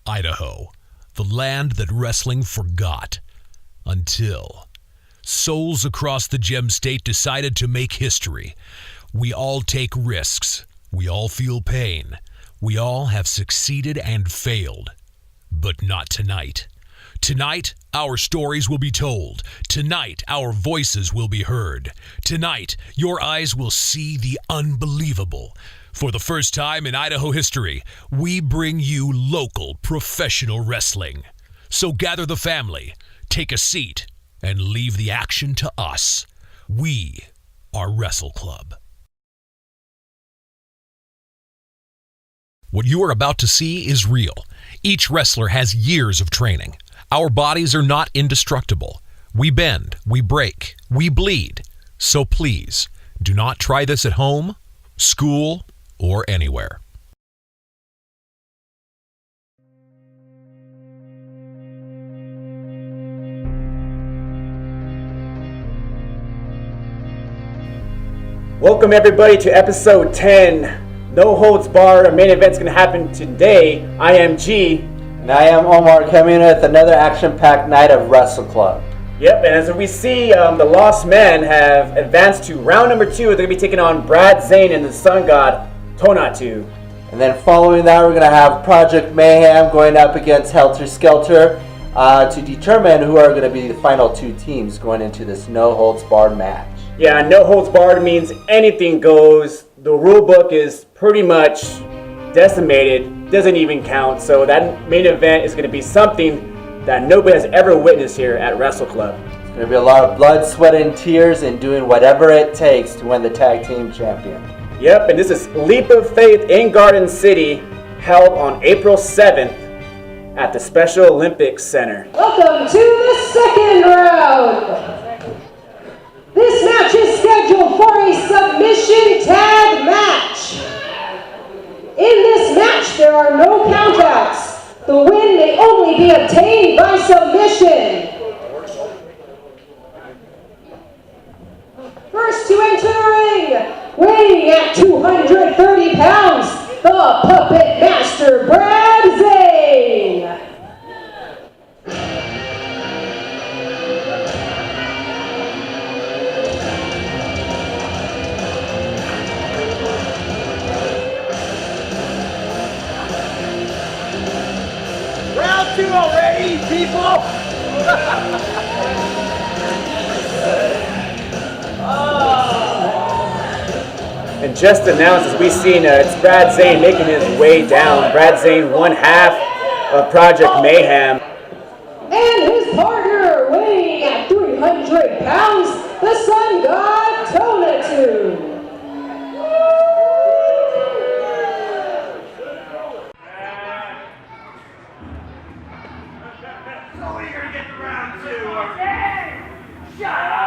Idaho, the land that wrestling forgot. Until souls across the Gem State decided to make history. We all take risks. We all feel pain. We all have succeeded and failed. But not tonight. Tonight, our stories will be told. Tonight, our voices will be heard. Tonight, your eyes will see the unbelievable. For the first time in Idaho history, we bring you local professional wrestling. So gather the family, take a seat, and leave the action to us. We are Wrestle Club. What you are about to see is real. Each wrestler has years of training. Our bodies are not indestructible. We bend, we break, we bleed. So please, do not try this at home, school, or anywhere. Welcome everybody to episode 10. No holds barred. Our main event's going to happen today. I am G. And I am Omar, coming with another action-packed night of Wrestle Club. Yep, and as we see, the Lost Men have advanced to round number 2. They're going to be taking on Brad Zane and the Sun God, Tonatu. And then following that, we're going to have Project Mayhem going up against Helter Skelter to determine who are going to be the final two teams going into this no holds barred match. Yeah, no holds barred means anything goes. The rule book is pretty much decimated, doesn't even count. So that main event is going to be something that nobody has ever witnessed here at Wrestle Club. It's going to be a lot of blood, sweat, and tears and doing whatever it takes to win the tag team champion. Yep, and this is Leap of Faith in Garden City, held on April 7th at the Special Olympics Center. Welcome to the second round. This match is scheduled for a submission tag match. In this match, there are no countouts. The win may only be obtained by submission. First to enter the ring, weighing at 230 pounds, the Puppet Master, Brad Zane. Round 2 already, people! And just announced, as we've seen, it's Brad Zane making his way down. Brad Zane, one half of Project Mayhem. And his partner, weighing at 300 pounds, the Sun God, Tonatu.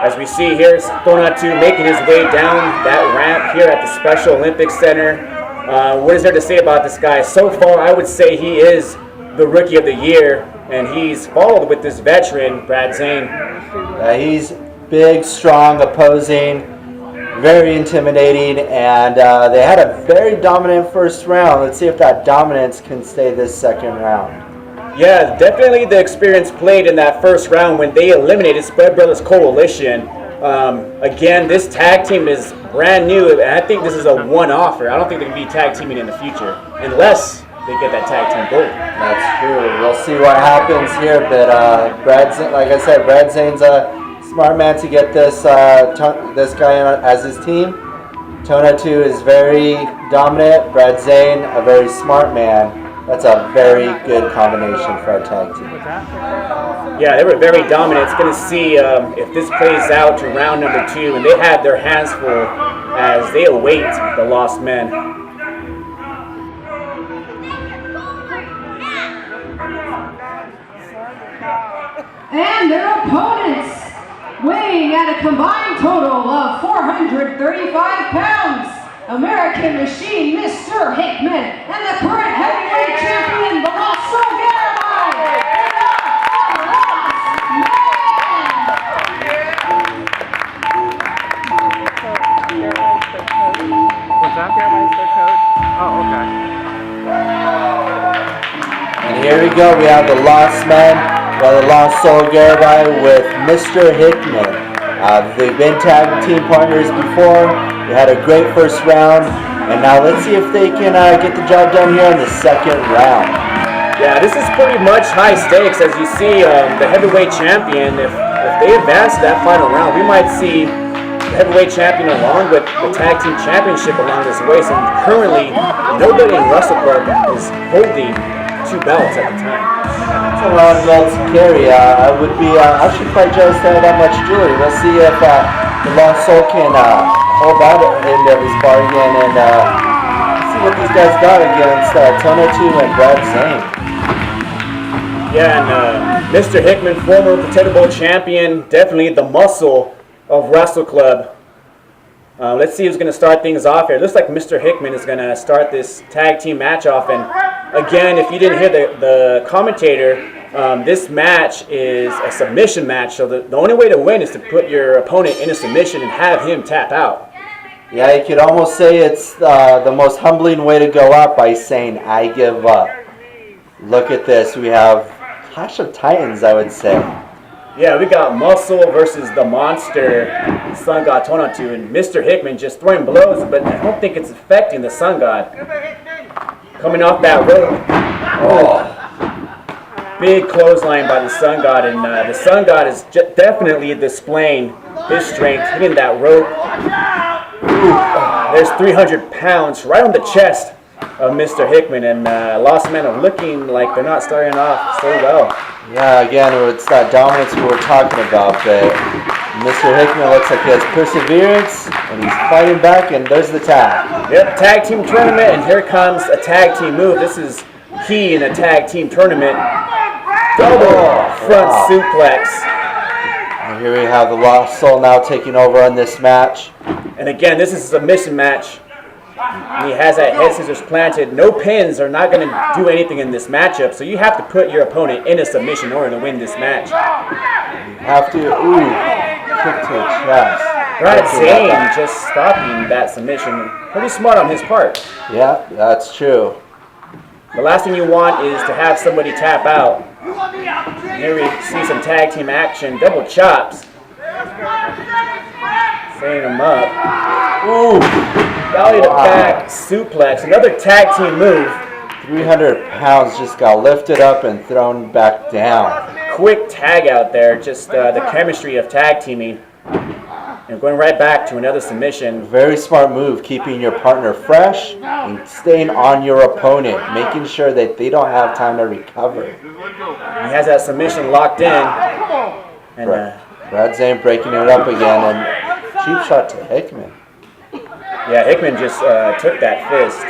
As we see, here's Tonatu making his way down that ramp here at the Special Olympics Center. What is there to say about this guy? So far, I would say he is the Rookie of the Year, and he's followed with this veteran, Brad Zane. He's big, strong, opposing, very intimidating, and they had a very dominant first round. Let's see if that dominance can stay this second round. Yeah, definitely the experience played in that first round when they eliminated Spread Brothers Coalition. Again, this tag team is brand new, and I think this is a one-offer. I don't think they can be tag teaming in the future, unless they get that tag team gold. That's true. We'll see what happens here, but Brad Zane, like I said, Brad Zane's a smart man to get this this guy as his team. Tonatu is very dominant. Brad Zane, a very smart man. That's a very good combination for our tag team. Yeah, they were very dominant. It's going to see if this plays out to round number 2, and they have their hands full as they await the Lost Men. And their opponents, weighing at a combined total of 435 pounds, American Machine, Mr. Hickman, and the current heavyweight champion, the Lost Soul Garibay. here we go. We have the Lost Men, we have the Lost Soul Garibai with Mr. Hickman. They've been tag team partners before. They had a great first round, and now let's see if they can get the job done here in the second round. Yeah, this is pretty much high stakes. As you see, the heavyweight champion, if they advance to that final round, we might see the heavyweight champion along with the tag team championship along this way. So currently, nobody in Wrestle Club is holding 2 belts at the time. That's a lot of belts to carry. I would be actually quite jealous to have that much jewelry. We'll see if the Lost Soul can hold that end of his bargain and see what these guys got against Tona 2 and Brad Zane. Yeah, and Mr. Hickman, former Potato Bowl champion, definitely the muscle of Wrestle Club. Let's see who's going to start things off here. It looks like Mr. Hickman is going to start this tag team match off. And again, if you didn't hear the commentator, this match is a submission match. So the only way to win is to put your opponent in a submission and have him tap out. Yeah, you could almost say it's the most humbling way to go out by saying, I give up. Look at this. We have Clash of Titans, I would say. Yeah, we got Muscle versus the Monster, Sun God Tona 2, and Mr. Hickman just throwing blows, but I don't think it's affecting the Sun God. Coming off that rope. Oh. Big clothesline by the Sun God, and the Sun God is definitely displaying his strength, hitting that rope. There's 300 pounds right on the chest of Mr. Hickman, and Lost Men are looking like they're not starting off so well. Yeah, again, it's that dominance we were talking about, but Mr. Hickman looks like he has perseverance, and he's fighting back, and there's the tag. Yep, tag team tournament, and here comes a tag team move. This is key in a tag team tournament. Double front suplex. And here we have the Lost Soul now taking over on this match. And again, this is a submission match. And he has that head scissors planted. No pins are not going to do anything in this matchup, so you have to put your opponent in a submission in order to win this match. You have to, kick to the chest. Brad Zane just stopping that submission. Pretty smart on his part. Yeah, that's true. The last thing you want is to have somebody tap out. And here we see some tag team action. Double chops. Setting him up. Ooh. Belly to back suplex. Another tag team move. 300 pounds just got lifted up and thrown back down. Quick tag out there. Just the chemistry of tag teaming. And going right back to another submission. Very smart move, keeping your partner fresh and staying on your opponent, making sure that they don't have time to recover. He has that submission locked in. And Brad Zane breaking it up again, and cheap shot to Hickman. Yeah, Hickman just took that fist.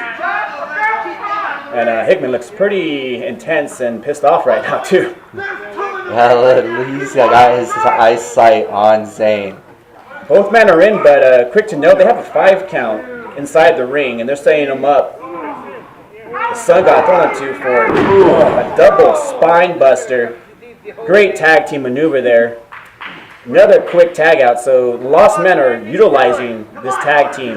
And Hickman looks pretty intense and pissed off right now, too. Yeah, he's got his eyesight on Zane. Both men are in, but quick to note, they have a 5 count inside the ring, and they're setting them up. The Sun got thrown to for a double spine buster. Great tag team maneuver there. Another quick tag out, so the Lost Men are utilizing this tag team.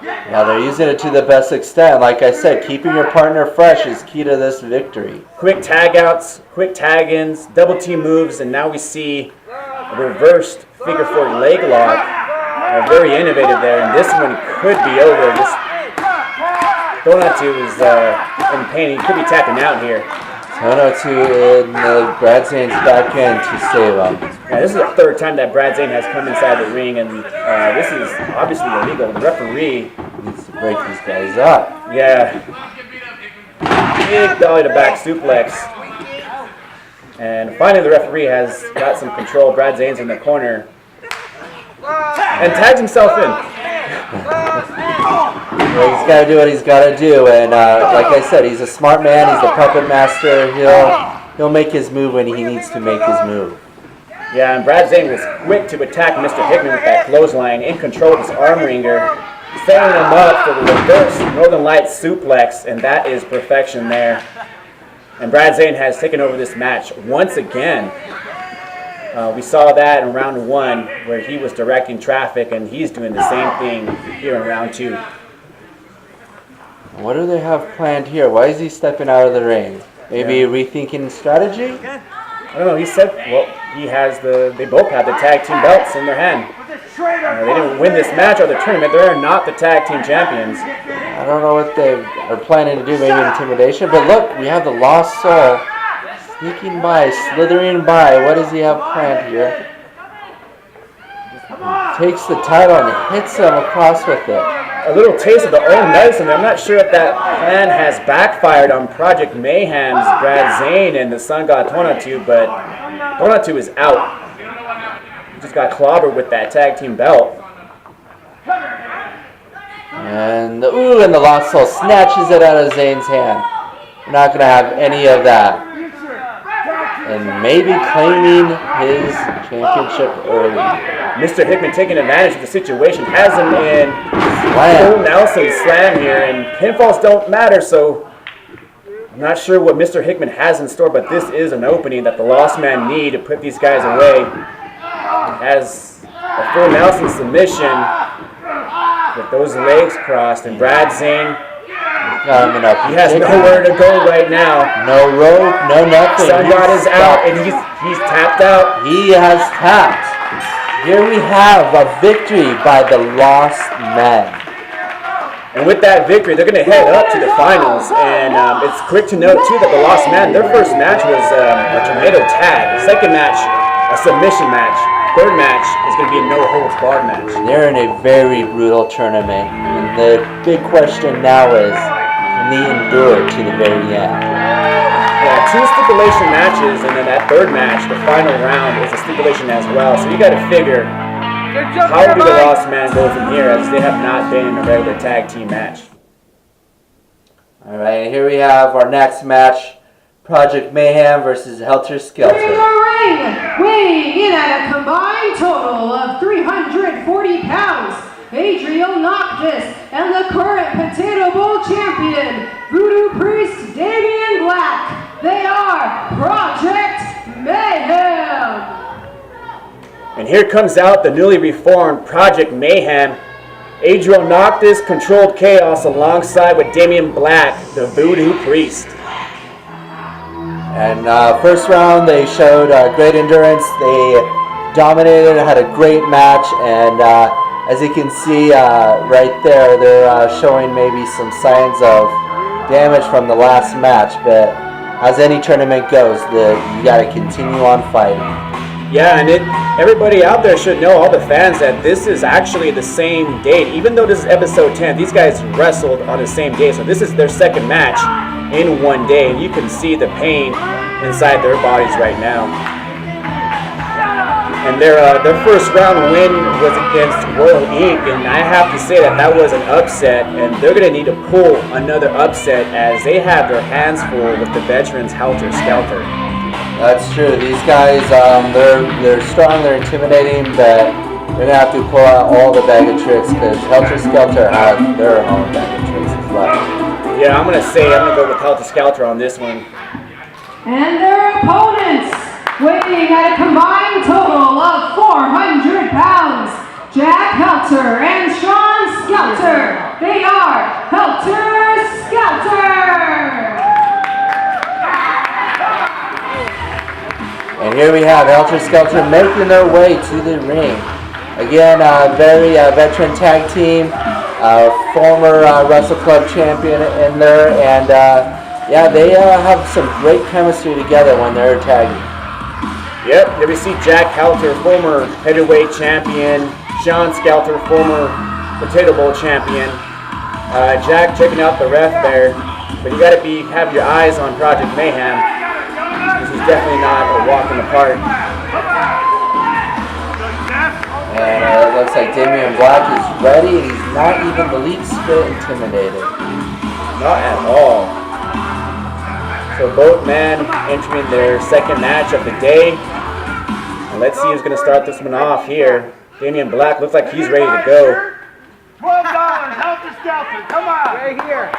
Yeah, they're using it to the best extent. Like I said, keeping your partner fresh is key to this victory. Quick tag outs, quick tag ins, double team moves, and now we see a reversed figure 4 leg lock. Very innovative there, and this one could be over. This Donatu is in pain. He could be tapping out here. Tona 2 in Brad Zane's back end to save him. Yeah, this is the 3rd time that Brad Zane has come inside the ring, and this is obviously illegal. The referee needs to break these guys up. Yeah. Big belly to back suplex. And finally the referee has got some control. Brad Zane's in the corner. And tags himself in. Well, he's got to do what he's got to do, and like I said, he's a smart man. He's the puppet master. He'll make his move when he needs to make his move. Yeah, and Brad Zane was quick to attack Mr. Hickman with that clothesline, in control of his arm wringer, setting him up for the reverse Northern Lights suplex, and that is perfection there. And Brad Zane has taken over this match once again. We saw that in round 1 where he was directing traffic, and he's doing the same thing here in round 2. What do they have planned here? Why is he stepping out of the ring? Maybe rethinking strategy? I don't know. He said, well, they both have the tag team belts in their hand. They didn't win this match or the tournament. They're not the tag team champions. I don't know what they are planning to do, maybe intimidation. But look, we have the Lost Soul sneaking by, slithering by. What does he have planned here? Takes the title and hits him across with it. A little taste of the old medicine. I'm not sure if that plan has backfired on Project Mayhem's Brad Zane and the Sun God Tonatu, but Tonatu is out. He just got clobbered with that tag team belt. And the Lost Soul snatches it out of Zane's hand. We're not going to have any of that. And maybe claiming his championship early. Mr. Hickman taking advantage of the situation, has him in full Nelson slam here, and pinfalls don't matter, so I'm not sure what Mr. Hickman has in store, but this is an opening that the Lost Man need to put these guys away. Has a full Nelson submission with those legs crossed, and Brad Zane, he has nowhere to go right now. No rope, no nothing. Sun God is out, and he's tapped out. He has tapped. Here we have a victory by the Lost Men. And with that victory, they're going to head up to the finals. And it's quick to note, too, that the Lost Men, their first match was a tornado tag. Second match, a submission match. Third match is going to be a no-holds-barred match. They're in a very brutal tournament. And the big question now is, can they endure to the very end? Yeah, 2 stipulation matches, and then that third match, the final round, is a stipulation as well. So you got to figure, how do the Lost Men go from here, as they have not been in a regular tag team match? All right, here we have our next match: Project Mayhem versus Helter Skelter. In the ring, weighing in at a combined total of 340 pounds, Adriel Noctis and the current Potato Bowl champion, Voodoo Priest Damian Black. They are Project Mayhem. And here comes out the newly reformed Project Mayhem. Adriel Noctis controlled chaos alongside with Damian Black, the Voodoo Priest. And first round, they showed great endurance. They dominated, had a great match, and as you can see right there, they're showing maybe some signs of damage from the last match, but as any tournament goes, you got to continue on fighting. Yeah, and everybody out there should know, all the fans, that this is actually the same date. Even though this is episode 10, these guys wrestled on the same day, so this is their second match in one day, and you can see the pain inside their bodies right now. And their first round win was against Royal Inc., and I have to say that was an upset, and they're going to need to pull another upset as they have their hands full with the veterans Helter Skelter. That's true. These guys, they're strong, they're intimidating, but they're going to have to pull out all the bag of tricks because Helter Skelter has their own bag of tricks as well. Yeah, I'm going to go with Helter Skelter on this one. And their opponents, weighing at a combined total of 400 pounds, Jack Helter and Sean Skelter. They are Helter Skelter. And here we have Helter Skelter making their way to the ring. Again, very veteran tag team, former Wrestle Club champion in there, and yeah, they have some great chemistry together when they're tagging. Yep, here we see Jack Helter, former heavyweight champion, Sean Skelter, former Potato Bowl champion. Jack checking out the ref there, but you got to have your eyes on Project Mayhem. This is definitely not a walk in the park. And it looks like Damian Black is ready, and he's not even the least bit intimidated. Not at all. So both men entering their second match of the day. And let's see who's going to start this one off here. Damian Black looks like he's ready to go. $12, Helter Skelter, come on. Right here.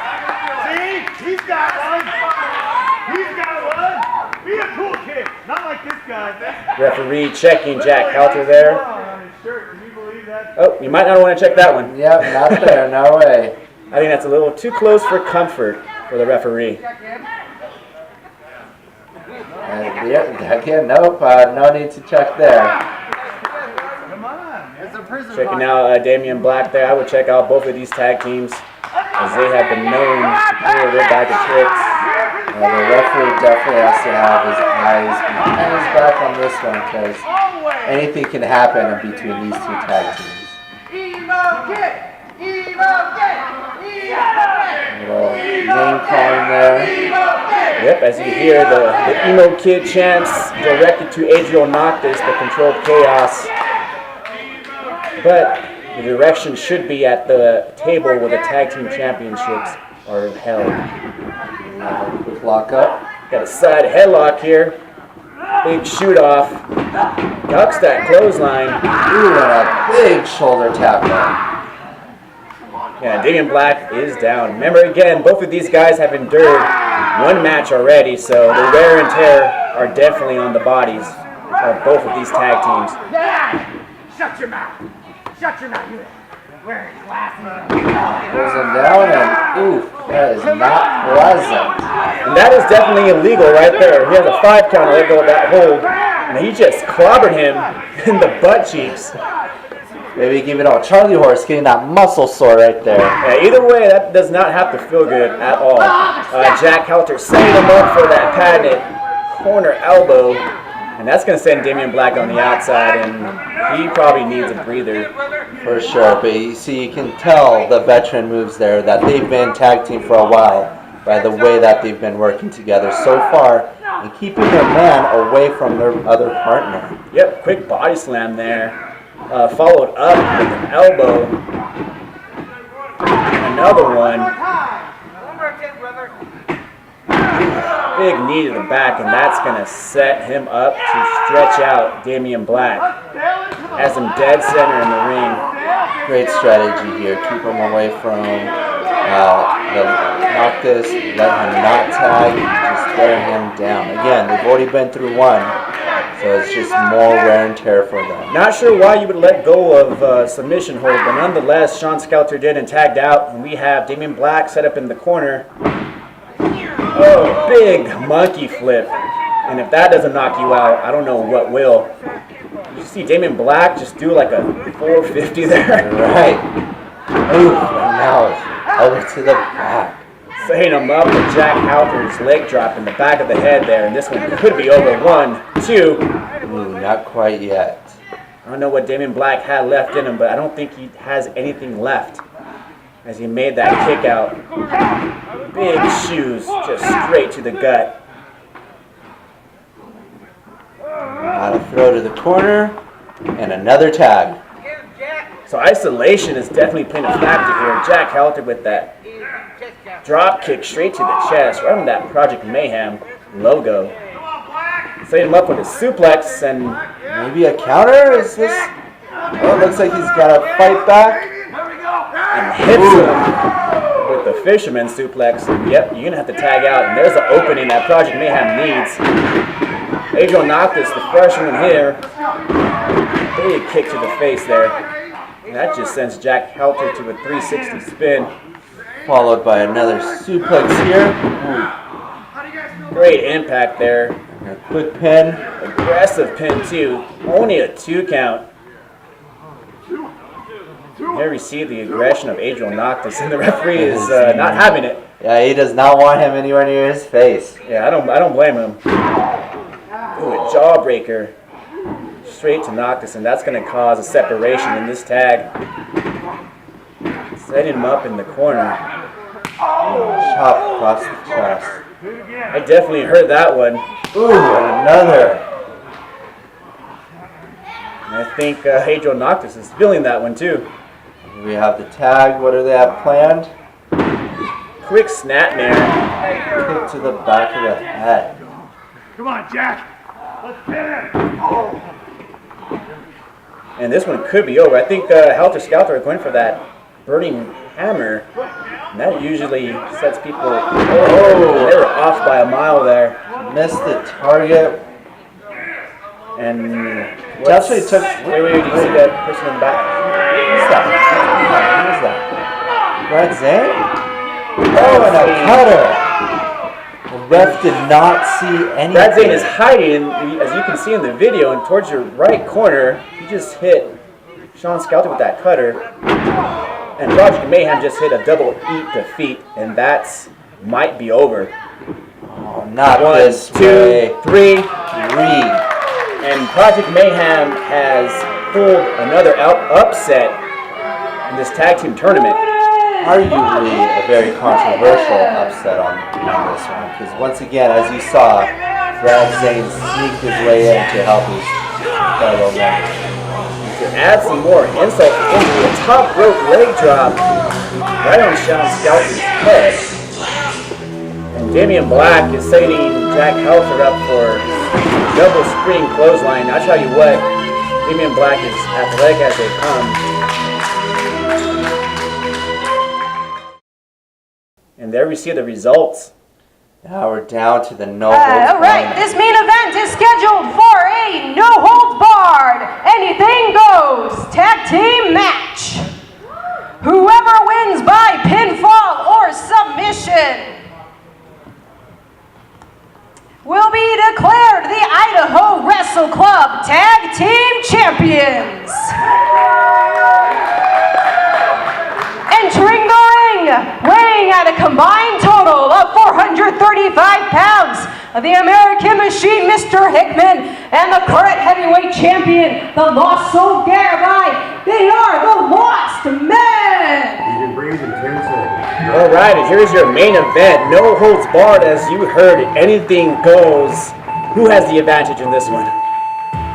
See? He's got one. He's got one. Be a cool kid. Not like this guy. Referee checking Jack Helter there. On his shirt. Can you believe that? Oh, you might not want to check that one. Yep, not there, no way. I think that's a little too close for comfort for the referee. And again, nope, no need to check there. Come on. It's a prison Checking out Damian Black there. I would check out both of these tag teams as they have been known to pull their bag of tricks. The referee definitely has to have his eyes behind his back on this one because anything can happen in between these two tag teams. Little name calling there. Yep, as you hear the emo kid chants directed to Adriel Noctis, the controlled chaos. But the direction should be at the table where the tag team championships are held. Quick lock up. Got a side headlock here. Big shoot off. Ducks that clothesline. Ooh, and a big shoulder tackle. Yeah, Damian Black is down. Remember again, both of these guys have endured one match already, so the wear and tear are definitely on the bodies of both of these tag teams. Shut your mouth. Shut your mouth. You're wearing glasses. Pulls him down and ooh, that is not pleasant. And that is definitely illegal right there. He has a 5 count to let go of that hold, and he just clobbered him in the butt cheeks. Maybe give it all. Charlie Horse getting that muscle sore right there. Yeah, either way, that does not have to feel good at all. Jack Helter setting him up for that patented corner elbow, and that's going to send Damian Black on the outside, and he probably needs a breather. For sure, but you see, you can tell the veteran moves there that they've been tag team for a while by the way that they've been working together so far and keeping their man away from their other partner. Yep, quick body slam there. Followed up with an elbow. Another one. Big knee to the back, and that's going to set him up to stretch out Damian Black. Has him dead center in the ring. Great strategy here. Keep him away from the Noctis. Let him not tag. Just wear him down. Again, they've already been through one. So it's just more wear and tear for them. Not sure why you would let go of submission hold, but nonetheless, Sean Skelter did and tagged out, and we have Damian Black set up in the corner. Oh, big monkey flip. And if that doesn't knock you out, I don't know what will. You see Damian Black just do like a 450 there. Right. Ooh, and now over to the back. Setting him up with Jack Halter's leg drop in the back of the head there, and this one could be over. 1, 2. Ooh, not quite yet. I don't know what Damian Black had left in him, but I don't think he has anything left as he made that kick out. Big shoes, just straight to the gut. Now to throw to the corner, and another tag. So isolation is definitely playing a factor here. Jack Halter with that drop kick straight to the chest, right on that Project Mayhem logo. Setting him up with a suplex and maybe a counter? Is this? Oh, it looks like he's got to fight back. And hits him with the fisherman suplex. And yep, you're going to have to tag out. And there's the opening that Project Mayhem needs. Adriel Noctis, the freshman here. Big kick to the face there. And that just sends Jack Halter to a 360 spin. Followed by another suplex here. Great impact there. A quick pin. Aggressive pin too. Only a 2 count. There we see the aggression of Adriel Noctis, and the referee is not having it. Yeah, he does not want him anywhere near his face. Yeah, I don't blame him. Ooh, a jawbreaker straight to Noctis, and that's going to cause a separation in this tag. Setting him up in the corner. Chop across the chest. I definitely heard that one. Ooh, and another. And I think Adriel Noctis is feeling that one too. We have the tag. What do they have planned? Quick snapmare. Kick to the back of the head. Come on, Jack. Let's pin him. Oh. And this one could be over. I think Helter Skelter are going for that burning hammer. And that usually sets people. Oh, they were off by a mile there. Missed the target. And Definitely took. Wait, do you see that person in the back? Who's that? Who is that? Brad Zane? Oh, and a cutter. ref did not see anything. Brad Zane is hiding, as you can see in the video, and towards your right corner, he just hit Sean Skelton with that cutter. And Project Mayhem just hit a double eat defeat, and that's might be over. Oh, not 1, this 2, way. 3. 3. And Project Mayhem has pulled another upset in this tag team tournament. Arguably a very controversial upset on this one, because once again, as you saw, Brad Zane sneaked his way in to help his fellow members. To add some more insult to injury, a top rope leg drop right on Sean Skelton's head. And Damian Black is setting Jack Helfer up for double spring clothesline. I'll tell you what, Damian Black is athletic as they come. And there we see the results. Now we're down to the no holds barred. All right, this main event is scheduled for a no holds barred, anything goes tag team match. Whoever wins by pinfall or submission will be declared the Idaho Wrestle Club Tag Team Champions. Entering the ring, weighing at a combined total of 435 pounds, the American Machine, Mr. Hickman, and the current heavyweight champion, the Lost Soul Garabai. They are the Lost Men. All right, and here's your main event. No holds barred, as you heard. Anything goes. Who has the advantage in this one?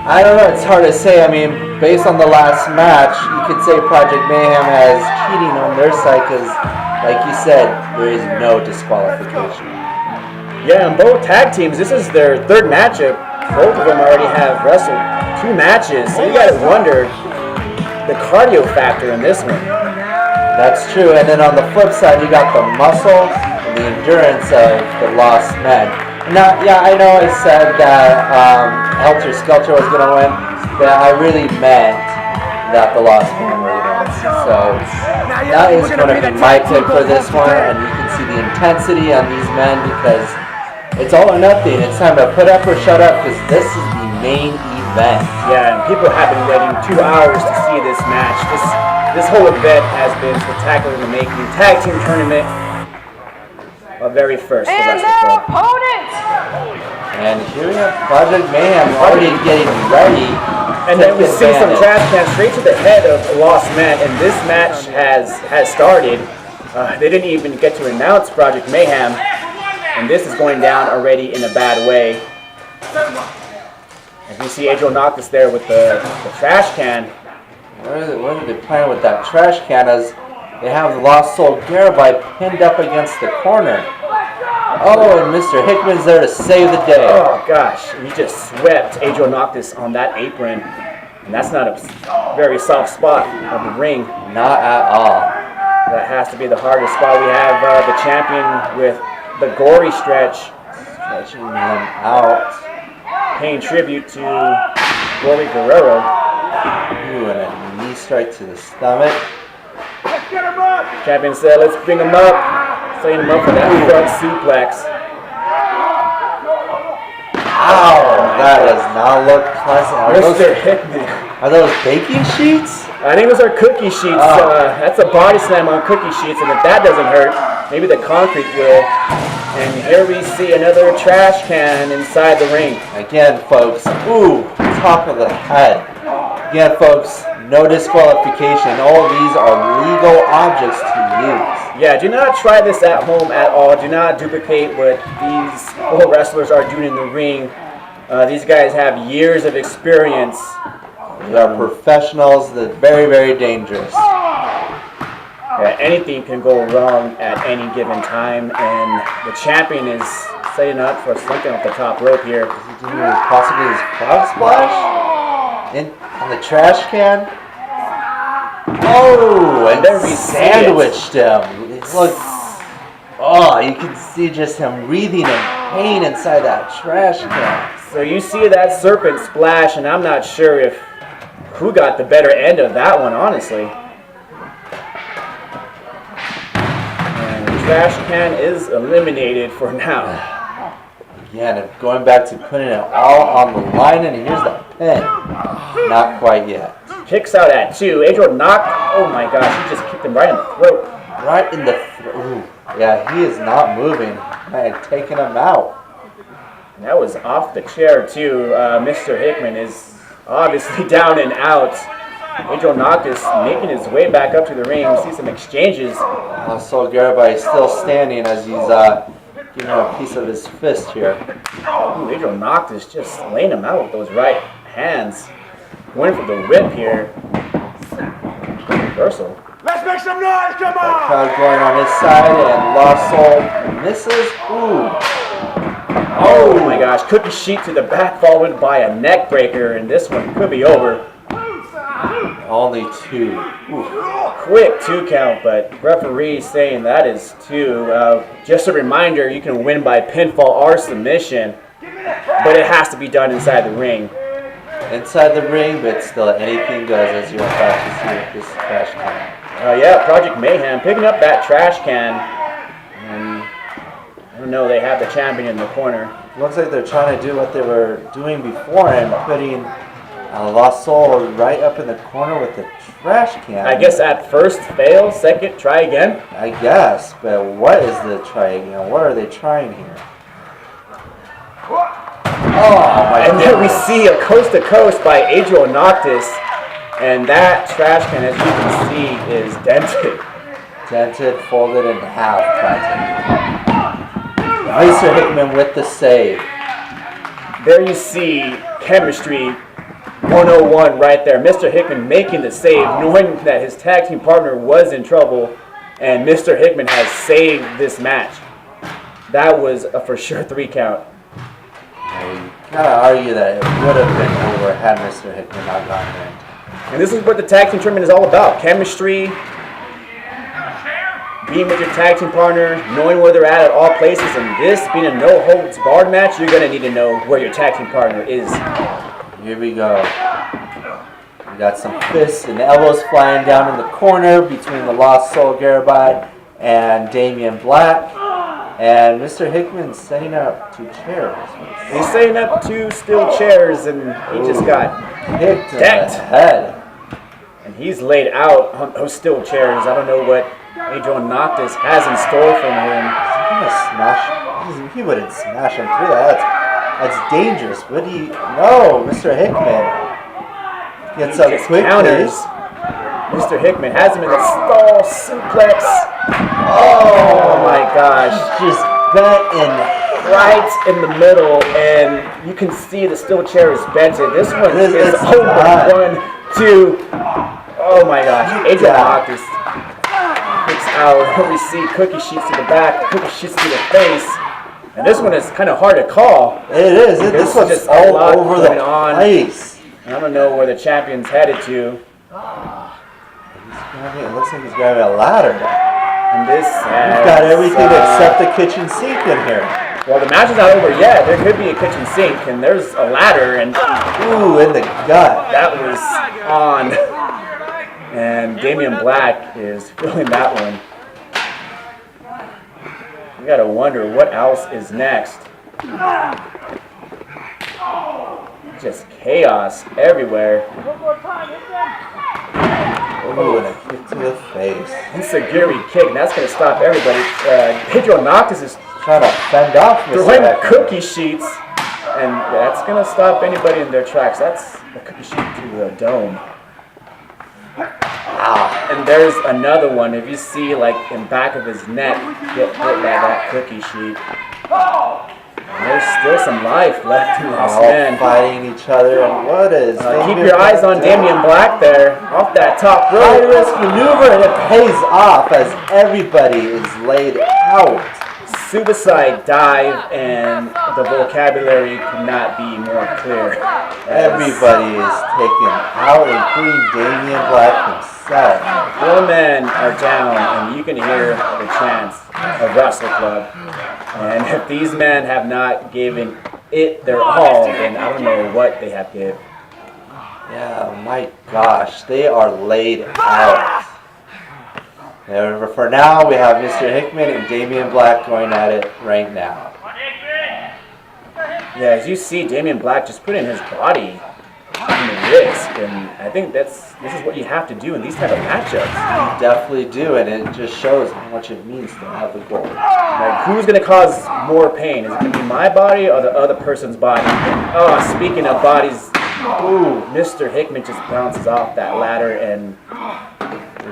I don't know, it's hard to say. I mean, based on the last match, you could say Project Mayhem has cheating on their side because, like you said, there is no disqualification. Yeah, and both tag teams, this is their third matchup. Both of them already have wrestled 2 matches, so you gotta wonder the cardio factor in this one. That's true, and then on the flip side, you got the muscle and the endurance of the Lost Men. Now, yeah, I know I said that Helter Skelter was going to win, but I really meant that the Lost Men were going to win. So that is going to be my pick for this one, and you can see the intensity on these men because it's all or nothing. It's time to put up or shut up because this is the main event. Yeah, and people have been waiting 2 hours to see this match. This whole event has been spectacular in the making. Tag team tournament. A very first for And Wrestle their Club. opponent. And here we have Project Mayhem already getting ready. And then we see some trash cans straight to the head of the Lost Men, and this match has started. They didn't even get to announce Project Mayhem, and this is going down already in a bad way. As we see Adriel Noctis there with the trash can. What are they playing with that trash can as they have the Lost Soul Garabai pinned up against the corner. Oh, and Mr. Hickman's there to save the day. Oh gosh, he just swept Adriel Noctis on that apron. And that's not a very soft spot of the ring. Not at all. That has to be the hardest spot. We have the champion with the gory stretch. Stretching him out. Paying tribute to Rory Guerrero. Ooh, and a knee strike to the stomach. Let's get him up! Champion said, let's bring him up. Setting him up for that front suplex. Ow! That does not look pleasant. Mr. Hickman. Are those baking sheets? I think those are cookie sheets. That's a body slam on cookie sheets, and if that doesn't hurt, maybe the concrete will. And here we see another trash can inside the ring. Again, folks. Ooh, top of the head. Again, folks, no disqualification. All of these are legal objects to use. Yeah, do not try this at home at all. Do not duplicate what these pro wrestlers are doing in the ring. These guys have years of experience. They are professionals. They're very, very dangerous. Yeah, anything can go wrong at any given time, and the champion is setting up for something off the top rope here. Is he doing possibly his frog splash? On the trash can? Oh, and there we sandwiched him. Look, oh, you can see just him wreathing in pain inside that trash can. So you see that serpent splash, and I'm not sure if who got the better end of that one, honestly. And the trash can is eliminated for now. Yeah, and going back to putting it all on the line, and here's the pin. Not quite yet. Kicks out at 2. Adriel knocked. Oh my gosh, he just kicked him right in the throat. Right in the throat. Yeah, he is not moving. Man, taking him out. And that was off the chair too. Mr. Hickman is obviously down and out. Adriel Noctis making his way back up to the ring. We see some exchanges. So Garibay is still standing as he's giving him a piece of his fist here. Ooh, Adriel Noctis just laying him out with those right hands. Going for the whip here. Reversal. Let's make some noise, come The on! crowd going on his side, and Lost Soul misses. Ooh. Oh my gosh, cookie sheet to the back followed by a neck breaker, and this one could be over. Only 2. Ooh. Quick 2 count, but referee saying that is 2. Just a reminder, you can win by pinfall or submission, but it has to be done inside the ring. Inside the ring, but still anything goes, as you're about to see with this trash can. Yeah, Project Mayhem picking up that trash can, and I don't know, they have the champion in the corner. Looks like they're trying to do what they were doing before and putting Lost Soul right up in the corner with the trash can. I guess at first fail, second try again. I guess, but what is the try again? What are they trying here? Oh my And then we goodness. see a coast to coast by Adriel Noctis, and that trash can, as you can see, is dented. Dented, folded in half, practically. Mr. Hickman with the save. There you see chemistry 101 right there. Mr. Hickman making the save, knowing that his tag team partner was in trouble, and Mr. Hickman has saved this match. That was a for sure 3 count. You gotta argue that it would have been over had Mr. Hickman not gotten there. And this is what the tag team tournament is all about. Chemistry, being with your tag team partner, knowing where they're at all places, and this being a no-holds-barred match, you're going to need to know where your tag team partner is. Here we go. We got some fists and elbows flying down in the corner between the Lost Soul Garibay and Damian Black. And Mr. Hickman setting up 2 chairs. He's setting up 2 steel chairs, and he just got Kicked in the decked. head. And he's laid out on those steel chairs. I don't know what Adriel Noctis has in store for him. He's gonna smash. He wouldn't smash him through that. That's dangerous. Would he? No, Mr. Hickman gets He up just quickly. counters. Mr. Hickman has him in a stall suplex. Oh my gosh. Just bent in Right in the middle, and you can see the steel chair is bented. This one This is is over. not. 1, 2. Oh my gosh. Adriel Noctis kicks out. We see cookie sheets to the back, cookie sheets to the face. And this one is kind of hard to call. It is. There's This one's just a all lot over going the on. place. I don't know where the champion's headed to. It looks like he's grabbing a ladder. And this We've got everything except the kitchen sink in here. Well, the match is not over yet. There could be a kitchen sink, and there's a ladder, and Ooh, in the gut. that was on. And Damian Black is feeling that one. You gotta wonder what else is next. Just chaos everywhere. Ooh, and a kick to the face. Enziguri kick, and that's gonna stop everybody. Adriel Noctis is Trying to fend off Mr. throwing Hickman. cookie sheets, and that's gonna stop anybody in their tracks. That's a cookie sheet to the dome. And there's another one. If you see, like in back of his neck, get hit by that cookie sheet. And there's still some life left in this All man. fighting each other, and what is? Keep your eyes on Damian Black there, off that top High rope. risk maneuver, and it pays off as everybody is laid out. Suicide dive, and the vocabulary could not be more clear. Everybody is taken out, including Damian Black himself. 4 men are down, and you can hear the chants of Wrestle Club. And if these men have not given it their all, then I don't know what they have given. Yeah, my gosh, they are laid out. And for now, we have Mr. Hickman and Damian Black going at it right now. Yeah, as you see, Damian Black just put in his body in the risk, and I think this is what you have to do in these type of matchups. You definitely do, and it just shows how much it means to have the goal. Like, who's going to cause more pain? Is it going to be my body or the other person's body? Oh, speaking of bodies, ooh, Mr. Hickman just bounces off that ladder, and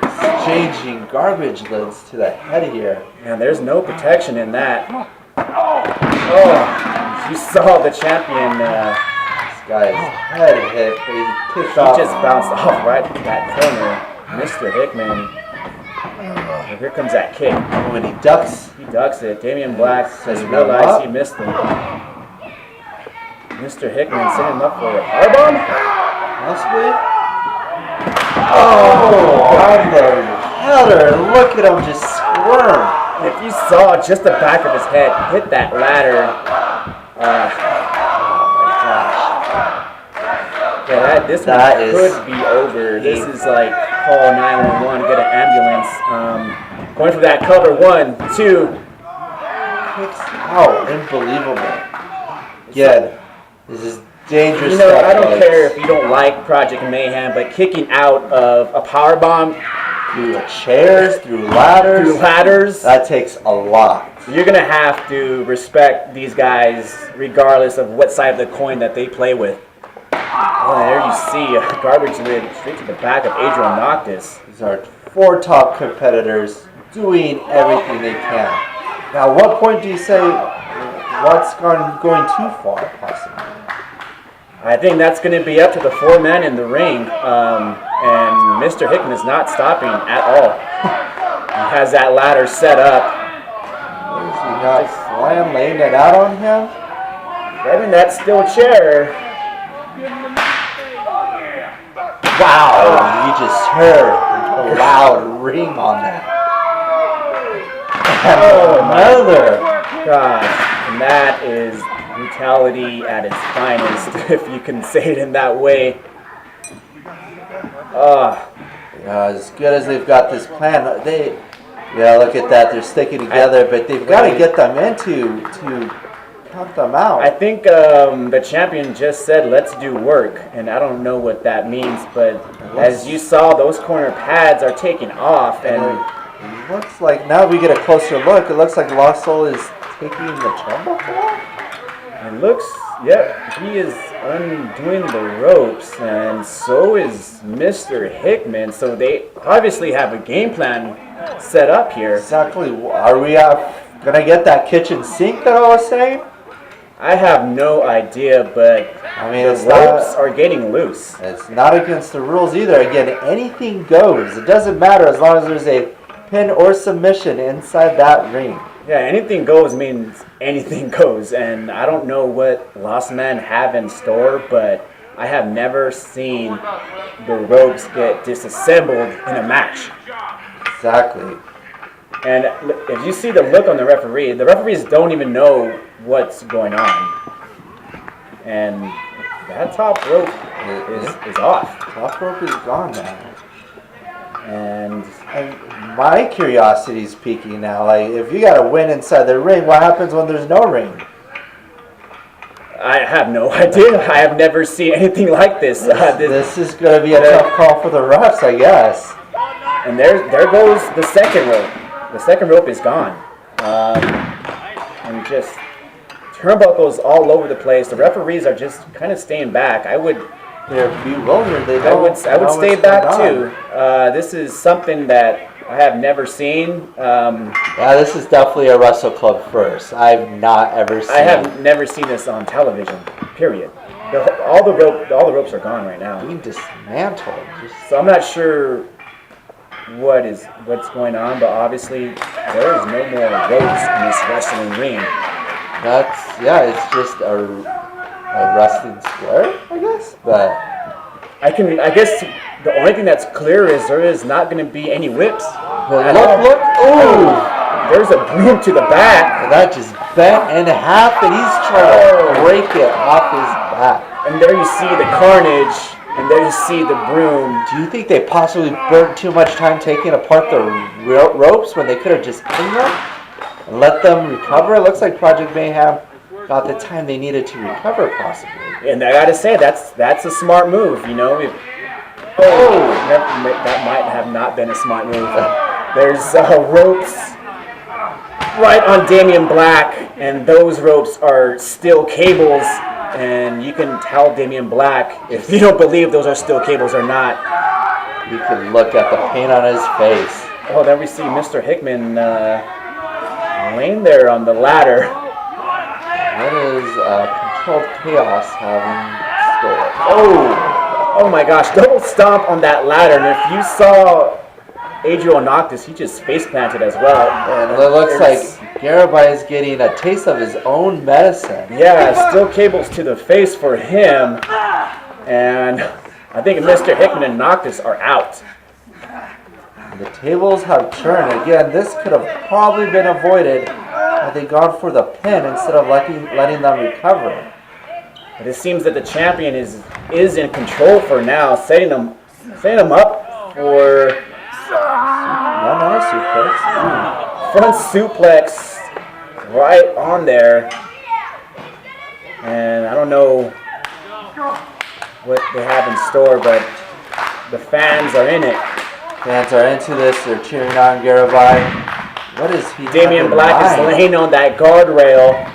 exchanging garbage lids to the head here. and there's no protection in that. Oh, you saw the champion. This guy's head hit, but he kicked He off. just bounced off right in that corner. Mr. Hickman. And here comes that kick. When he ducks, He ducks it. Damian Black has Setting him realized up. he missed him. Mr. Hickman setting him up for a powerbomb. possibly. Oh, on the header. Look at him just squirm. If you saw just the back of his head hit that ladder, yeah, this That one is could be over. This is like call 911, get an ambulance. Going for that cover, 1, 2. Kicks out. Unbelievable. Again, this is dangerous You know, stuff, I don't folks. care if you don't like Project Mayhem, but kicking out of a power bomb Through the chairs, through ladders. through ladders, That takes a lot. you're gonna have to respect these guys regardless of what side of the coin that they play with. Oh, there you see a garbage lid straight to the back of Adrian Noctis. These are 4 top competitors doing everything they can. Now, what point do you say what's going too far, possibly? I think that's going to be up to the 4 men in the ring, and Mr. Hickman is not stopping at all. He has that ladder set up. What has he got? Slam laying it out on him? Grabbing that steel chair. Wow! You just heard a loud ring on that. And another. Gosh, and that is brutality at its finest, if you can say it in that way. As good as they've got this plan, look at that. They're sticking together, but they've got to get them into to count them out. I think the champion just said, "Let's do work," and I don't know what that means, but as you saw, those corner pads are taking off, and it looks like, now we get a closer look, it looks like Lost Soul is taking the turnbuckle off. he is undoing the ropes, and so is Mr. Hickman. So they obviously have a game plan set up here. Exactly. Are we going to get that kitchen sink that I was saying? I have no idea, but I mean, the it's ropes not, are getting loose. it's not against the rules either. Again, anything goes. It doesn't matter as long as there's a pin or submission inside that ring. Yeah, anything goes means anything goes, and I don't know what Lost Men have in store, but I have never seen the ropes get disassembled in a match. Exactly. And if you see the look on the referees don't even know what's going on. And that top rope is off. Top rope is gone now. And And my curiosity is peaking now. Like, if you got to win inside the ring, what happens when there's no ring? I have no idea. I have never seen anything like this. This is going to be a tough call for the refs, I guess. And there goes the second rope. The second rope is gone. And just turnbuckles all over the place. The referees are just kind of staying back. They're bewildered. I would stay back too. This is something that I have never seen. Yeah, this is definitely a Wrestle Club first. I've not ever seen. I have never seen this on television. Period. All the ropes are gone right now. being dismantled. So I'm not sure what's going on, but obviously there is no more ropes in this wrestling ring. It's just a wrestling square, I guess. But I guess the only thing that's clear is there is not going to be any whips. look! Ooh, There's a broom to the back, that just bent in half, and he's trying to break it off his back. and there you see the carnage, and there you see the broom. Do you think they possibly burnt too much time taking apart the ropes when they could have just pinned them and let them recover? It looks like Project Mayhem got the time they needed to recover, possibly. And I gotta say, that's a smart move, you know. That might have not been a smart move. There's ropes right on Damian Black, and those ropes are steel cables, and you can tell Damian Black if you don't believe those are steel cables or not. You can look at the pain on his face. Oh, then we see Mr. Hickman laying there on the ladder. What is Controlled Chaos having store? Oh my gosh, double stomp on that ladder, and if you saw Adriel Noctis, he just face planted as well. And it looks like Garabai is getting a taste of his own medicine. Yeah, steel cables to the face for him, and I think Mr. Hickman and Noctis are out. The tables have turned. Again, this could have probably been avoided had they gone for the pin instead of letting them recover. But it seems that the champion is in control for now, setting them up for Another suplex. front suplex right on there. And I don't know what they have in store, but the fans are in it. Fans are into this. They're cheering on Garabai. What is he? Damian Black is laying on that guardrail.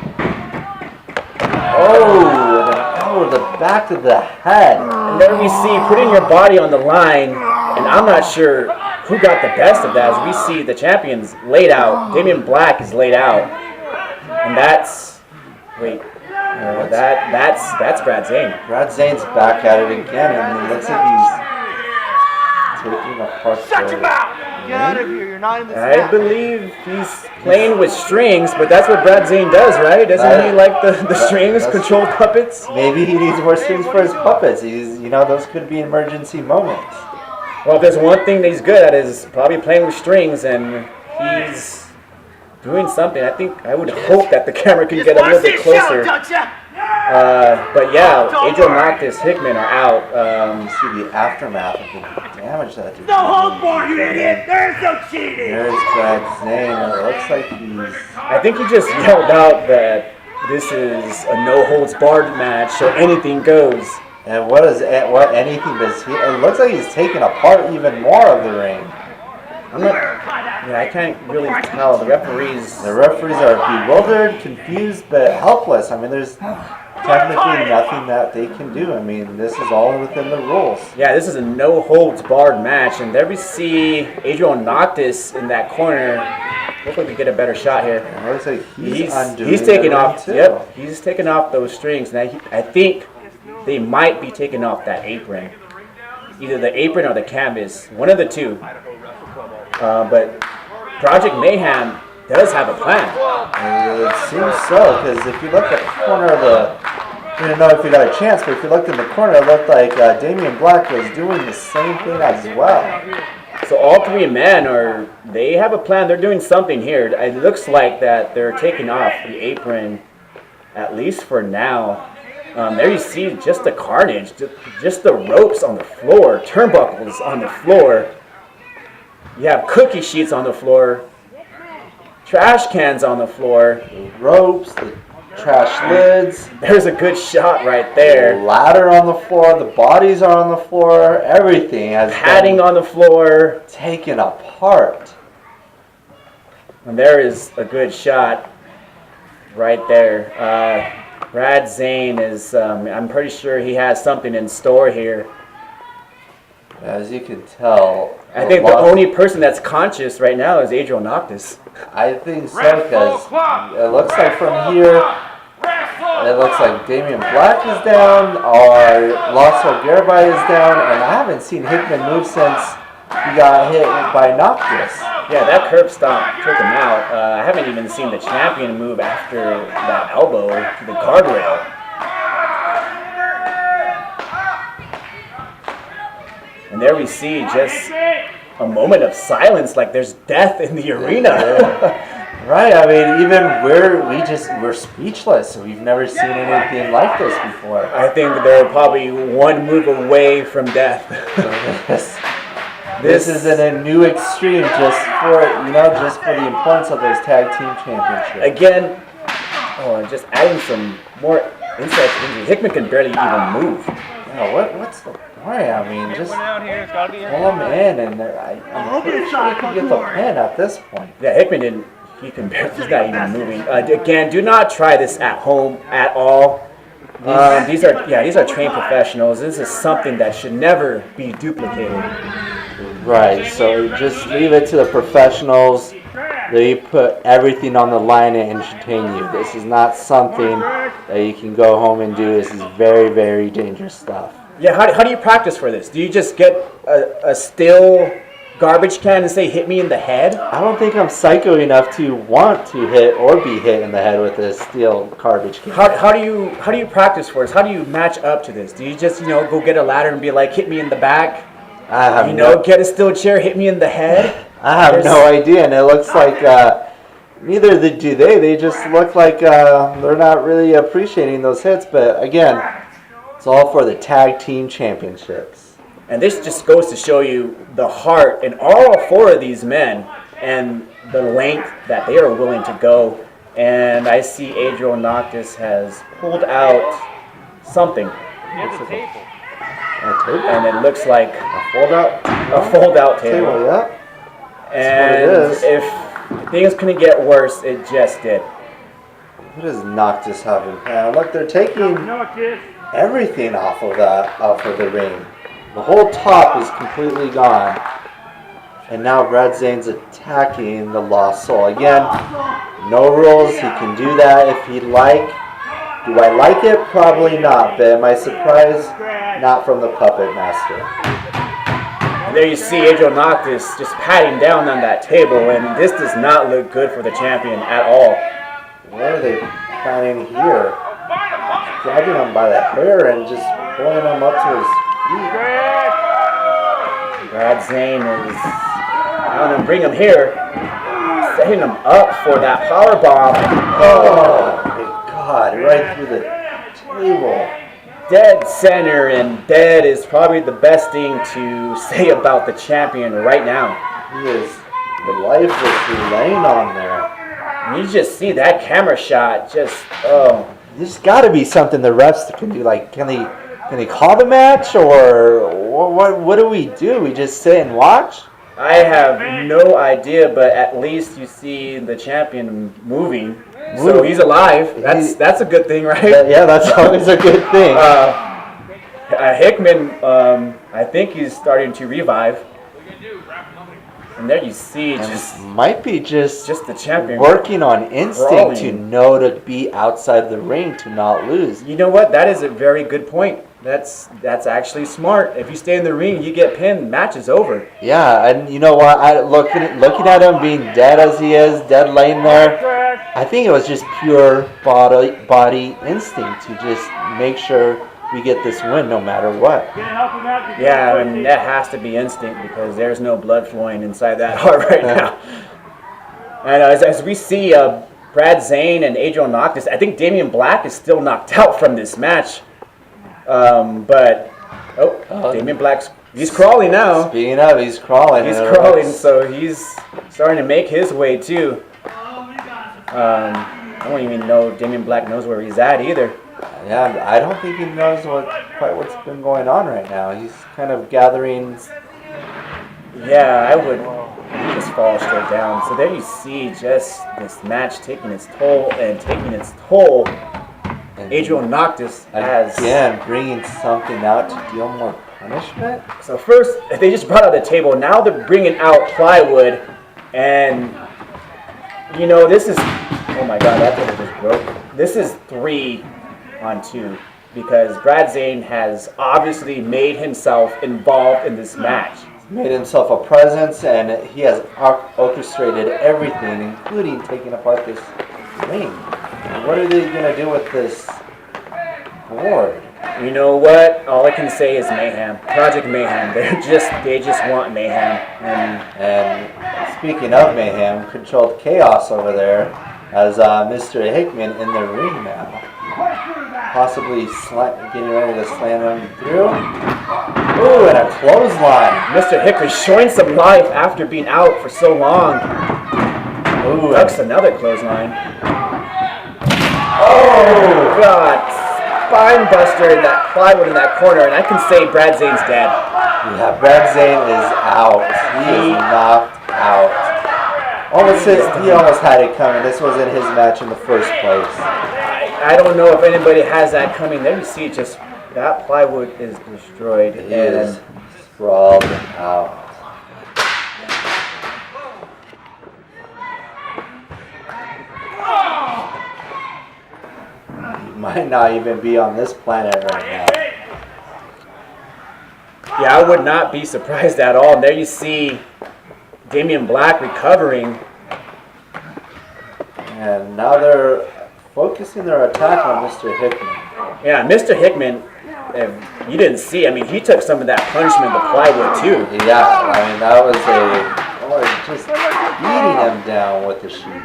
Oh, the back of the head. And there we see putting your body on the line, and I'm not sure who got the best of that, as we see the champions laid out. Damian Black is laid out. And that's Brad Zane. Brad Zane's back at it again, and it looks like he's taking apart Shut your mouth! Get out of here. You're not in the I snap. believe he's playing with strings, but that's what Brad Zane does, right? Doesn't he like the strings, controlled puppets? Maybe he needs more strings for his puppets. Those could be emergency moments. Well, if there's one thing that he's good at is probably playing with strings, and he's doing something. I would hope that the camera can get a little bit closer. But yeah, Adriel Noctis, Hickman are out. You see the aftermath of the damage that they're No hold for you, idiot! There's no cheating! There's Brad Zane. It looks like he's... I think he just yelled out that this is a no-holds-barred match, so anything goes. And what anything does he... It looks like he's taking apart even more of the ring. I can't really tell. The referees are bewildered, confused, but helpless. I mean, there's technically nothing that they can do. I mean, this is all within the rules. Yeah, this is a no-holds-barred match, and there we see Adriel Noctis in that corner. Hopefully we get a better shot here. It looks like he's taking off. Too. Yep, he's taking off those strings. Now I think they might be taking off that apron, either the apron or the canvas, one of the two. But Project Mayhem does have a plan. It seems so, because if you look at the corner of I don't know if you got a chance, but if you looked in the corner, it looked like Damian Black was doing the same thing as well. So all three men they have a plan. They're doing something here. It looks like that they're taking off the apron, at least for now. There you see just the carnage, just the ropes on the floor, turnbuckles on the floor. You have cookie sheets on the floor, trash cans on the floor, the ropes, the trash lids. There's a good shot right there. The ladder on the floor, the bodies are on the floor, everything has padding on the floor, taken apart. And there is a good shot right there. Brad Zane is, I'm pretty sure he has something in store here. As you can tell, I think the only person that's conscious right now is Adriel Noctis. I think so, because it looks like from here, it looks like Damian Black is down, or Lasso Garabai is down, and I haven't seen Hickman move since he got hit by Noctis. Yeah, that curb stomp took him out. I haven't even seen the champion move after that elbow to the guardrail. And there we see just a moment of silence, like there's death in the arena. Right, I mean, even we're speechless. We've never seen anything like this before. I think they're probably one move away from death. This is a new extreme just for the importance of those tag team championships. Again, Oh, and just adding some more insight to injury. Hickman can barely even move. Yeah, what's the point? I mean, just pull him in, and I'm pretty sure he can get the pin at this point. Yeah, Hickman didn't. He's not even moving. Again, do not try this at home at all. These are trained professionals. This is something that should never be duplicated. Right. So just leave it to the professionals. They put everything on the line to entertain you. This is not something that you can go home and do. This is very, very dangerous stuff. Yeah, how do you practice for this? Do you just get a still garbage can and say, hit me in the head? I don't think I'm psycho enough to want to hit or be hit in the head with a steel garbage can. How do you practice for this? How do you match up to this? Do you just, go get a ladder and be like, hit me in the back? Get a steel chair, hit me in the head? I have no idea, and it looks like neither do they. They just look like they're not really appreciating those hits. But again, it's all for the tag team championships. And this just goes to show you the heart in all four of these men and the length that they are willing to go. And I see Adriel Noctis has pulled out something. And it looks like a fold-out table. Yeah. And if things couldn't get worse, it just did. What does Noctis have in hand? Look, they're taking everything off of the ring. The whole top is completely gone. And now Brad Zane's attacking the Lost Soul. Again, no rules. He can do that if he'd like. Do I like it? Probably not. But am I surprised? Not from the Puppet Master. And there you see Adriel Noctis just patting down on that table, and this does not look good for the champion at all. What are they planning here? Grabbing him by the hair and just pulling him up to his feet. Brad Zane is going to bring him here, setting him up for that power bomb. Oh my God! Right through the table. Dead center, and dead is probably the best thing to say about the champion right now. He is lifelessly laying on there. And you just see that camera shot. There's got to be something the refs can do. Like, can they call the match, or what do we do? We just sit and watch? I have no idea, but at least you see the champion moving. So he's alive. That's a good thing, right? Yeah, that's always a good thing. Hickman, I think he's starting to revive. And there you see, might be just the champion working on instinct to know to be outside the ring to not lose. You know what? That is a very good point. That's actually smart. If you stay in the ring, you get pinned. Match is over. Yeah, and you know what? Looking at him being dead as he is, dead laying there, I think it was just pure body instinct to just make sure we get this win no matter what. Yeah, I mean, that has to be instinct because there's no blood flowing inside that heart right now. And as we see Brad Zane and Adriel Noctis, I think Damian Black is still knocked out from this match. Damian Black's he's crawling now. Speaking of, he's crawling. He's crawling, so he's starting to make his way too. I don't even know if Damian Black knows where he's at either. Yeah, I don't think he knows quite what's been going on right now. He's kind of gathering. Yeah, I would just fall straight down. So there you see just this match taking its toll. Adriel Noctis has bringing something out to deal more punishment. So first, they just brought out the table. Now they're bringing out plywood, and this is. Oh my God, that table just broke. This is 3-on-2 because Brad Zane has obviously made himself involved in this match. Made himself a presence, and he has orchestrated everything, including taking apart this ring. What are they going to do with this board? You know what? All I can say is mayhem. Project Mayhem. They just want mayhem. And speaking of mayhem, Controlled Chaos over there has Mr. Hickman in the ring now. Possibly getting ready to slam him through. Ooh, and a clothesline. Mr. Hickman showing some life after being out for so long. Ooh, that's another clothesline. Oh, God. Spine buster in that plywood in that corner, and I can say Brad Zane's dead. Yeah, Brad Zane is out. He is knocked out. He almost had it coming. This wasn't his match in the first place. I don't know if anybody has that coming. There you see, just that plywood is destroyed. He is sprawled out. He might not even be on this planet right now. Yeah, I would not be surprised at all. And there you see Damian Black recovering. And now they're focusing their attack on Mr. Hickman. Yeah, Mr. Hickman, if you didn't see, I mean, he took some of that punishment, the plywood, too. Yeah, I mean, that was just beating him down with the sheet.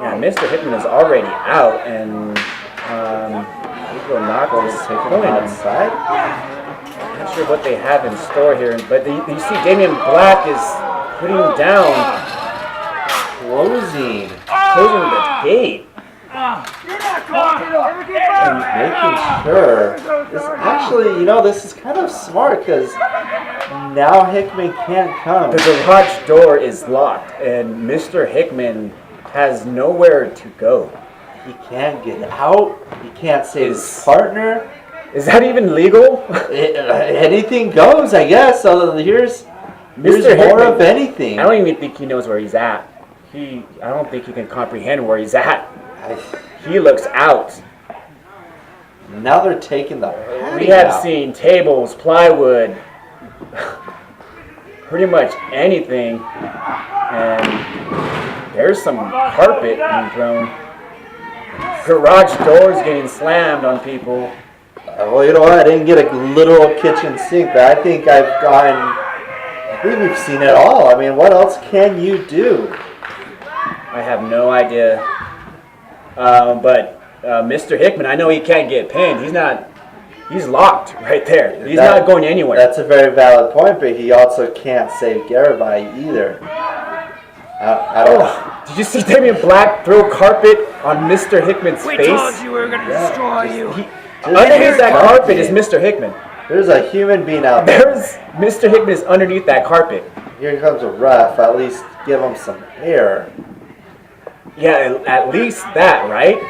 Yeah, Mr. Hickman is already out, and Eagle Knuckles Just taking him going outside. Not sure what they have in store here, but you see Damian Black is putting down, Closing the gate. and making sure. This actually, this is kind of smart because now Hickman can't come. The garage door is locked, and Mr. Hickman has nowhere to go. He can't get out. He can't save his partner. Is that even legal? Anything goes, I guess. So here's Mr. more Hickman, of anything. I don't even think he knows where he's at. I don't think he can comprehend where he's at. He looks out. Now they're taking the patty We have out. seen tables, plywood, pretty much anything, and there's some carpet being thrown. Garage doors getting slammed on people. Well, you know what? I didn't get a literal kitchen sink, but I think we've seen it all. I mean, what else can you do? I have no idea. But Mr. Hickman, I know he can't get pinned. He's locked right there. He's not going anywhere. That's a very valid point, but he also can't save Garibai either. I don't know. Did you see Damian Black throw carpet on Mr. Hickman's face? We told you we were going to destroy you. Underneath that carpet is Mr. Hickman. There's a human being out there. Mr. Hickman is underneath that carpet. Here comes a ref. At least give him some air. Yeah, at least that, right?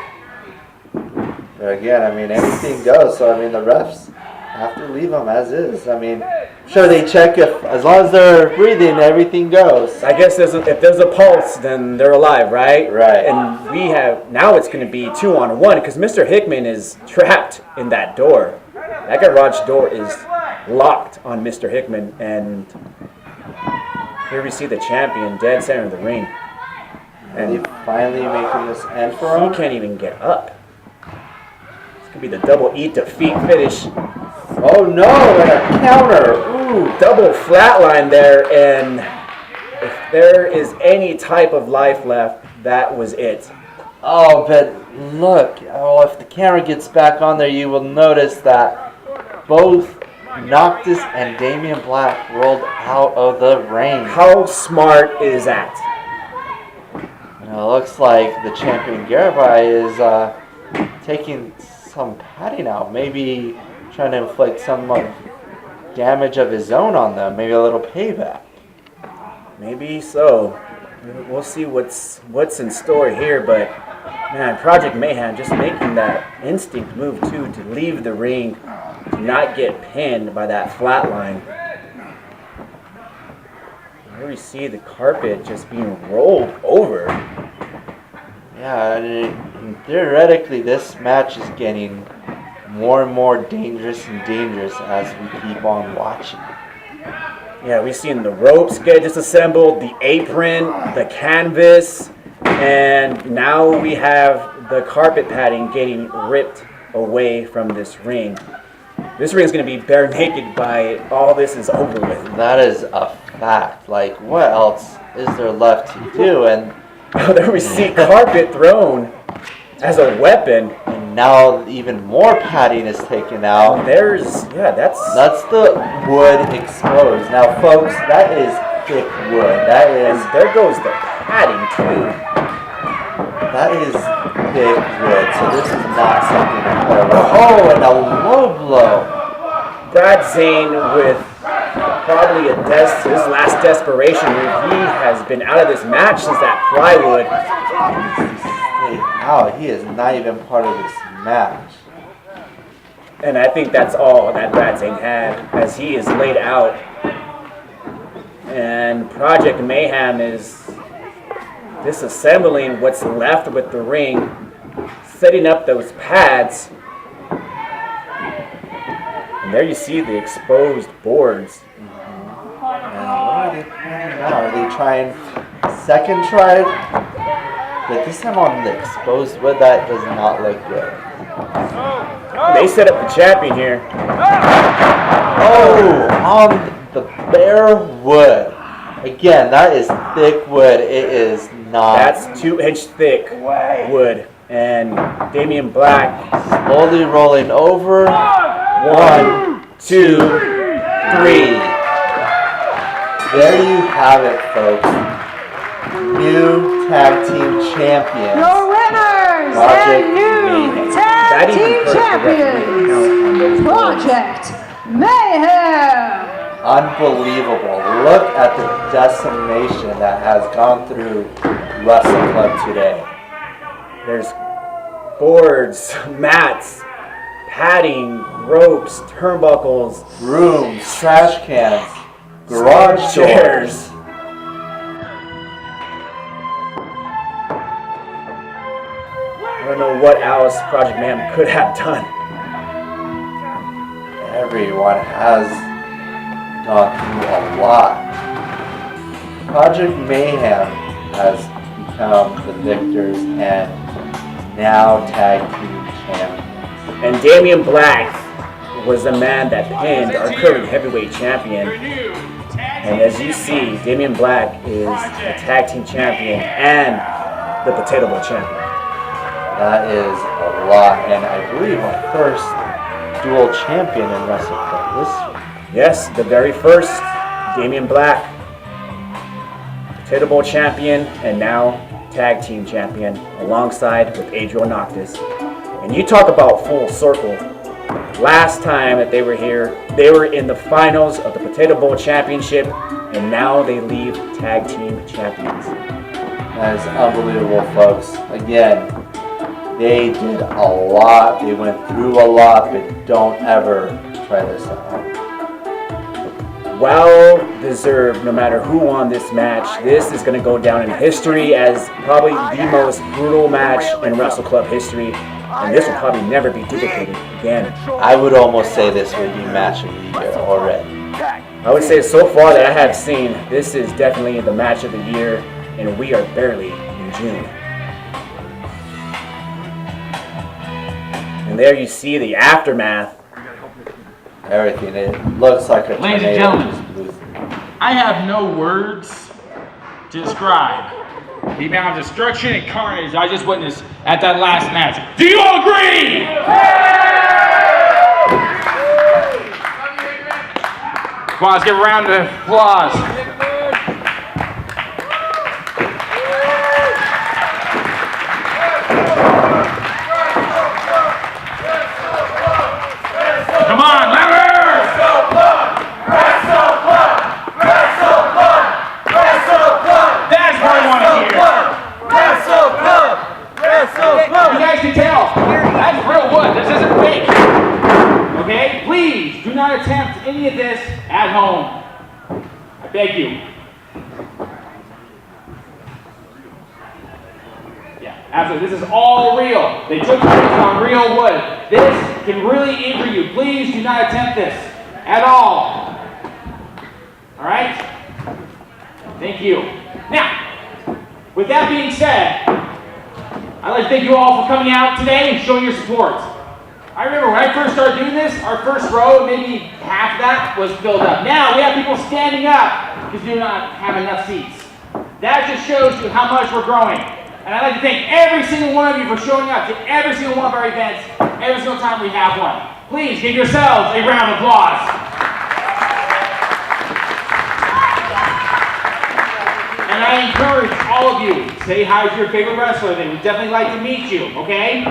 But again, I mean, anything goes. So, I mean, the refs have to leave them as is. I mean, sure, they check if, as long as they're breathing, everything goes. I guess if there's a pulse, then they're alive, right? Right. And now it's going to be 2-on-1 because Mr. Hickman is trapped in that door. That garage door is locked on Mr. Hickman, and here we see the champion dead center of the ring. And they finally making this end for him. He can't even get up. This could be the double E defeat finish. Oh no, and a counter. Ooh. Double flatline there, and if there is any type of life left, that was it. Oh, but look, if the camera gets back on there, you will notice that both Noctis and Damian Black rolled out of the ring. How smart is that? And it looks like the champion Garibai is taking some padding out, maybe trying to inflict some damage of his own on them, maybe a little payback. Maybe so. We'll see what's in store here, but man, Project Mayhem just making that instinct move too, to leave the ring, to not get pinned by that flat line. Here we see the carpet just being rolled over. Yeah, and theoretically this match is getting more and more dangerous and dangerous as we keep on watching. Yeah, we've seen the ropes get disassembled, the apron, the canvas, and now we have the carpet padding getting ripped away from this ring. This ring is going to be bare naked by all this is over with. That is a fact. Like, what else is there left to do? And There we see carpet thrown as a weapon. And now even more padding is taken out. That's the wood exposed. Now, folks, that is thick wood. That is. And there goes the padding too. That is thick wood, so this is not something to put over. Oh, and a low blow. Brad Zane with probably his last desperation move. He has been out of this match since that plywood. Wow, he is not even part of this match. And I think that's all that Brad Zane had, as he is laid out. And Project Mayhem is disassembling what's left with the ring, setting up those pads. And there you see the exposed boards. What are they planning now? Are they trying second try? But this time on the exposed wood, that does not look good. They set up the champion here. Oh, on the bare wood. Again, that is thick wood. It is not. That's 2-inch thick wood. And Damian Black Slowly rolling over. 1, 2, 3. There you have it, folks. New tag team champions. Your winners Project and new Mayhem. tag team champions, Project Mayhem. Unbelievable. Look at the decimation that has gone through Wrestle Club today. There's boards, mats, padding, ropes, turnbuckles, Rooms, trash cans, garage chairs. doors. I don't know what else Project Mayhem could have done. Everyone has gone through a lot. Project Mayhem has become the victors and now tag team champions. And Damian Black was the man that pinned our current heavyweight champion. And as you see, Damian Black is a tag team champion and the Potato Bowl champion. That is a lot, and I believe our first dual champion in Wrestle Club history. Yes, the very first Damian Black, Potato Bowl champion, and now tag team champion, alongside with Adriel Noctis. And you talk about full circle. Last time that they were here, they were in the finals of the Potato Bowl championship, and now they leave tag team champions. That is unbelievable, folks. Again, they did a lot, they went through a lot, but don't ever try this at home. Well deserved, no matter who won this match. This is going to go down in history as probably the most brutal match in Wrestle Club history, and this will probably never be duplicated again. I would almost say this would be match of the year already. I would say so far that I have seen, this is definitely the match of the year, and we are barely in June. And there you see the aftermath. Everything, it looks like a Ladies and tornado gentlemen, just blew through. I have no words to describe the amount of destruction and carnage I just witnessed at that last match. Do you all agree? Come on, let's give a round of applause. Come on, louder! That's what I want to hear. You guys can tell. That's real wood. This isn't fake. Okay? Please do not attempt any of this at home. I beg you. Yeah, absolutely. This is all real. They took pictures on real wood. This can really injure you. Please do not attempt this at all. All right? Thank you. Now, with that being said, I'd like to thank you all for coming out today and showing your support. I remember when I first started doing this, our first row, maybe half of that was filled up. Now we have people standing up because we do not have enough seats. That just shows you how much we're growing. And I'd like to thank every single one of you for showing up to every single one of our events, every single time we have one. Please give yourselves a round of applause. And I encourage all of you, say hi to your favorite wrestler. They would definitely like to meet you, okay?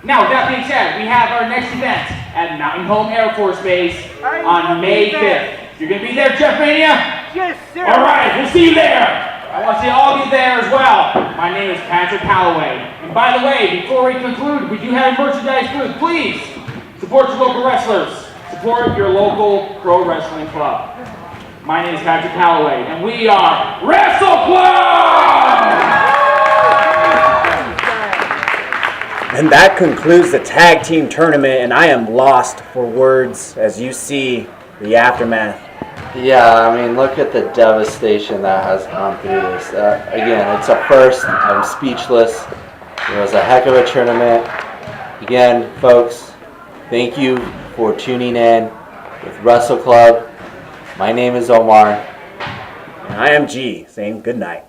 Now, with that being said, we have our next event at Mountain Home Air Force Base on May 5th. You're going to be there, Jeff Mania? Yes, sir. All right, we'll see you there. I want to see all of you there as well. My name is Patrick Calloway. And by the way, before we conclude, we do have a merchandise booth. Please support your local wrestlers. Support your local pro wrestling club. My name is Patrick Calloway, and we are Wrestle Club! And that concludes the tag team tournament, and I am lost for words as you see the aftermath. Yeah, I mean, look at the devastation that has gone through this. Again, it's a first. I'm speechless. It was a heck of a tournament. Again, folks, thank you for tuning in with Wrestle Club. My name is Omar. And I am G, saying good night.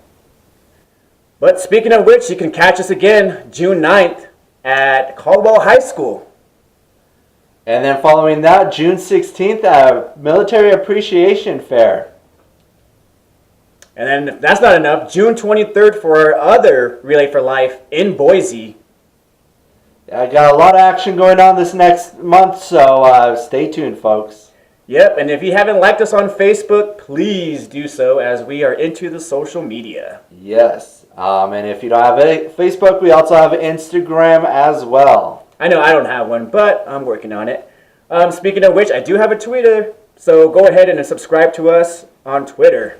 But speaking of which, you can catch us again June 9th at Caldwell High School. And then following that, June 16th at Military Appreciation Fair. And then if that's not enough, June 23rd for our other Relay for Life in Boise. I got a lot of action going on this next month, so stay tuned, folks. Yep, and if you haven't liked us on Facebook, please do so as we are into the social media. Yes, and if you don't have a Facebook, we also have Instagram as well. I know I don't have one, but I'm working on it. Speaking of which, I do have a Twitter, so go ahead and subscribe to us on Twitter.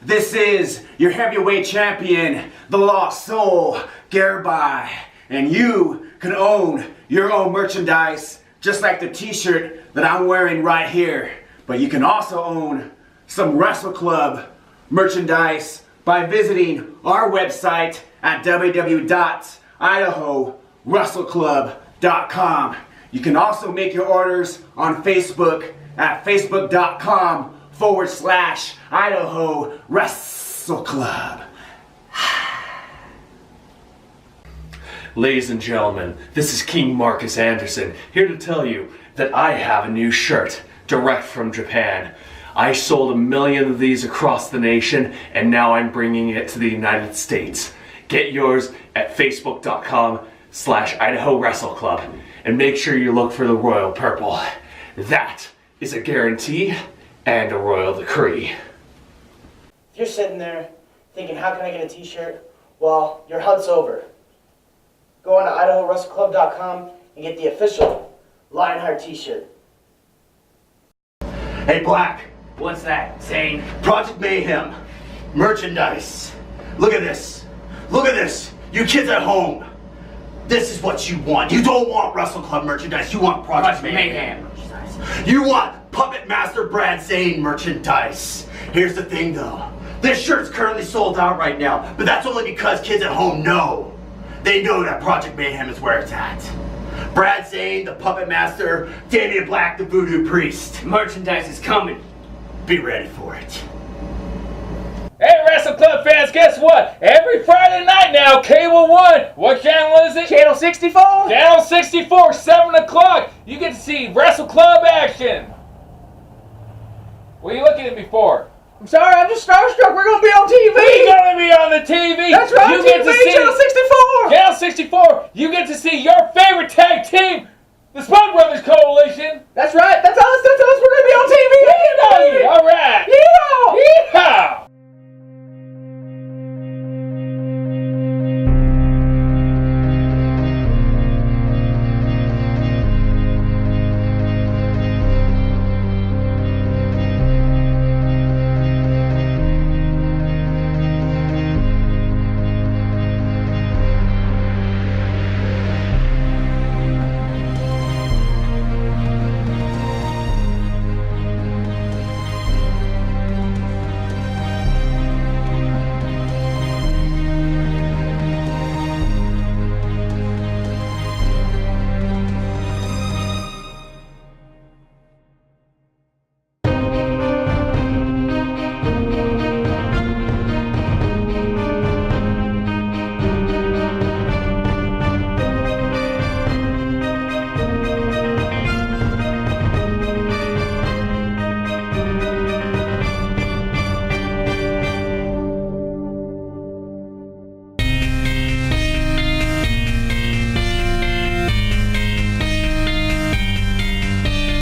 This is your heavyweight champion, the Lost Soul, Garby, and you can own your own merchandise, just like the t-shirt that I'm wearing right here. But you can also own some Wrestle Club merchandise by visiting our website at www.idahowrestleclub.com. You can also make your orders on Facebook at facebook.com/Idaho Wrestle Club. Ladies and gentlemen, this is King Marcus Anderson, here to tell you that I have a new shirt, direct from Japan. I sold 1 million of these across the nation, and now I'm bringing it to the United States. Get yours at facebook.com/Idaho Wrestle Club, and make sure you look for the royal purple. That is a guarantee and a royal decree. If you're sitting there thinking, how can I get a t-shirt? Well, your hunt's over. Go on to IdahoWrestleClub.com and get the official Lionheart t-shirt. Hey Black, What's that, Zane? Project Mayhem, merchandise. Look at this. Look at this. You kids at home. This is what you want. You don't want Wrestle Club merchandise. You want Project Mayhem. You want Puppet Master Brad Zane merchandise. Here's the thing though. This shirt's currently sold out right now, but that's only because kids at home know. They know that Project Mayhem is where it's at. Brad Zane, the Puppet Master, Damian Black, the Voodoo Priest. Merchandise is coming. Be ready for it. Hey, Wrestle Club fans, guess what? Every Friday night now, Cable 1, what channel is it? Channel 64? Channel 64, 7 o'clock. You get to see Wrestle Club action. What are you looking at me for? I'm sorry, I'm just starstruck. We're going to be on TV. We're going to be on the TV. That's right, You TV, get to see Channel 64. Channel 64. You get to see your favorite tag team, the Spud Brothers Coalition. That's right.